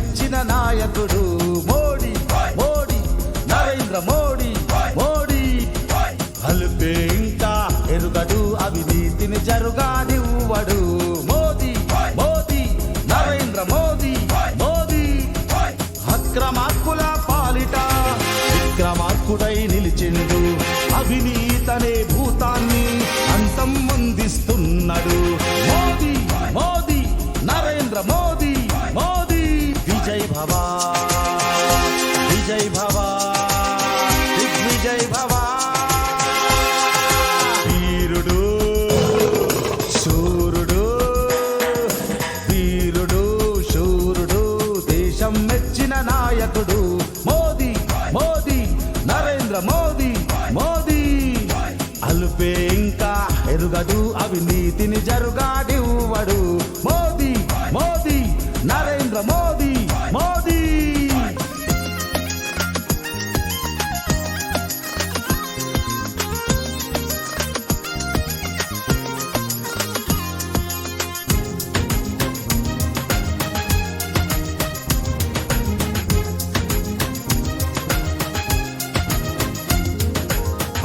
మెచ్చిన నాయకుడు మోడీ మోడీ నరేంద్ర మోడీ మోడీ అలుపే ఇంకా ఎరుగడు అవినీతిని జరుగానివ్వడు మోదీ మోదీ నరేంద్ర మోదీ మోదీ అక్రమార్కుల పాలిట విక్రమార్కుడై నిలిచిండు అవినీతనే భూతాన్ని అంతం అందిస్తున్నాడు మోదీ మోదీ నరేంద్ర మోదీ మోదీ విజయ్ భవ విజయ్ భవ దిగ్విజయ్ భవ వీరుడు శూరుడు వీరుడు శూరుడు దేశం మెచ్చిన నాయకుడు మోదీ మోదీ నరేంద్ర మోదీ మోదీ అలుపే ఇంకా ఎరుగడు అవినీతిని జరుగాడివ్వడు మోదీ మోదీ నరేంద్ర మోదీ మోదీ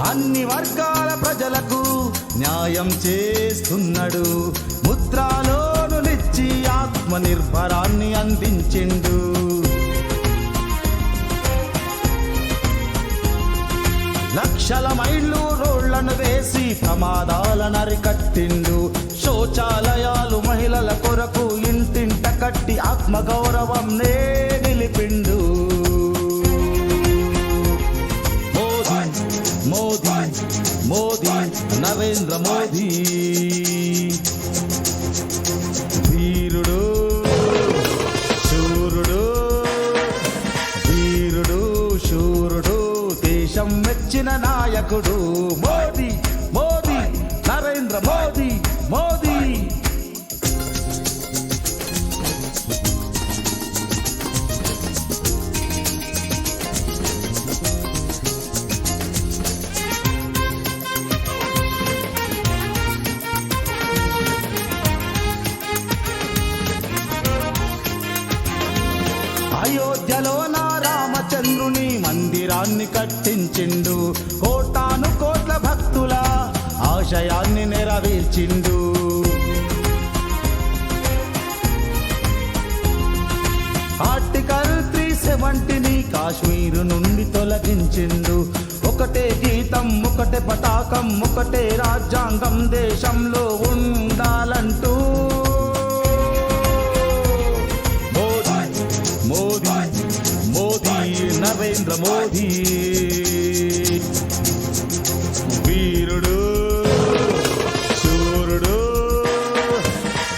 అన్ని వర్గాల ప్రజలకు న్యాయం చేస్తున్నాడు ముద్రాలోను నిచ్చి ఆత్మనిర్భరాన్ని అందించిండు లక్షల మైళ్ళు రోళ్లను వేసి ప్రమాదాలను అరికట్టిండు శౌచాలయాలు మహిళల కొరకు ఇంటింట కట్టి ఆత్మగౌరవం నే నిలిపిండు మోదీ మోదీ నరేంద్ర మోదీ వీరుడు శూరుడు వీరుడు శూరుడు దేశం మెచ్చిన నాయకుడు మోదీ మోదీ నరేంద్ర మోదీ మోదీ అయోధ్యలో నా రామచంద్రుని మందిరాన్ని కట్టించిండు కోటాను కోట్ల భక్తుల ఆశయాన్ని నెరవేర్చిండు ఆర్టికల్ 370ని కాశ్మీరు నుండి తొలగించిండు ఒకటే గీతం ఒకటే పతాకం ఒకటే రాజ్యాంగం దేశంలో ఉండాలంటూ మోదీ మోదీ నరేంద్ర మోదీ వీరుడు శూరుడు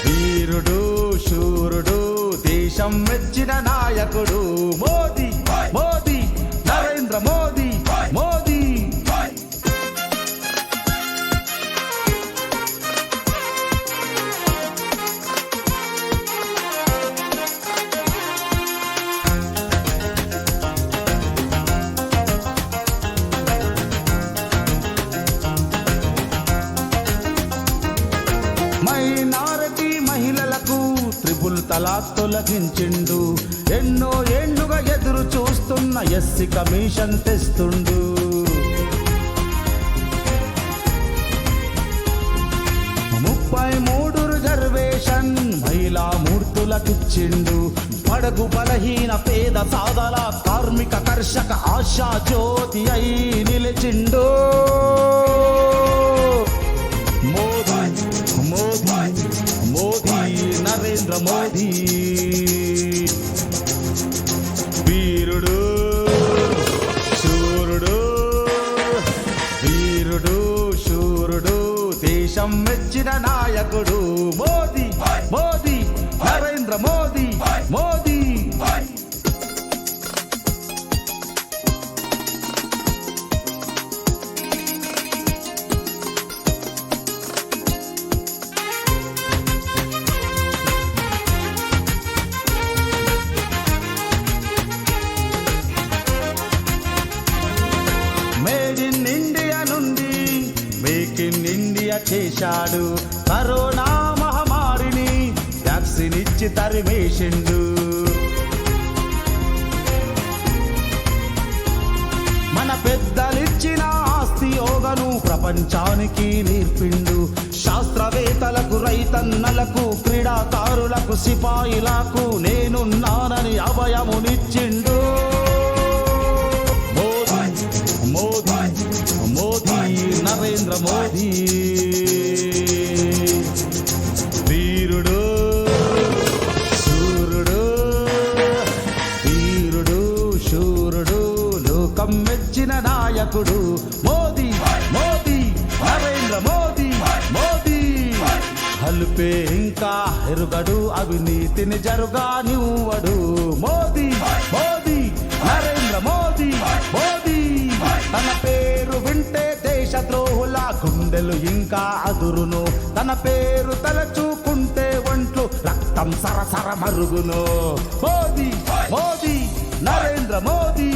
వీరుడు శూరుడు దేశం మెచ్చిన నాయకుడు మోదీ మోదీ నరేంద్ర మోదీ మోదీ మైనారిటీ మహిళలకు త్రిపుల్ తలాక్ తొలగించిండు ఎన్నో ఏళ్లుగా ఎదురు చూస్తున్న ఎస్సీ కమిషన్ తెస్తుండు 33 రిజర్వేషన్ మహిళా మూర్తులకిచ్చిండు పడగు బలహీన పేద సాదల కార్మిక కర్షక ఆశా జ్యోతి అయి నిలిచిండు మోదీ మోదీ మోదీ నరేంద్ర మోదీ వీరుడు శూరుడు వీరుడు శూరుడు దేశం మెచ్చిన నాయకుడు మోదీ మోదీ నరేంద్ర మోదీ మోదీ చేశాడు కరోనా మహమ్మారిని వ్యాక్సిన్ ఇచ్చి తరిమేసిండు ప్రపంచానికి నేర్పిండు. శాస్త్రవేత్తలకు, రైతన్నలకు, క్రీడాకారులకు, సిపాయిలకు నేనున్నానని అభయమునిచ్చిండు. మోదీ మోదీ నరేంద్ర మోదీ వీరుడు శూరుడు, వీరుడు శూరుడు, లోకం మెచ్చిన నాయకుడు మోదీ మోదీ నరేంద్ర మోదీ మోదీ. హల్పే ఇంకా ఎరుగడు, అవినీతిని జరుగానివ్వడు. మోదీ మోదీ నరేంద్ర మోదీ మోదీ. తన పేరు వింటే దేశద్రోహుల గుండెలు ఇంకా అదురును. తన పేరు తలచుకుంటే ఒంట్లు రక్తం సరసర మరుగును. మోదీ మోదీ నరేంద్ర మోదీ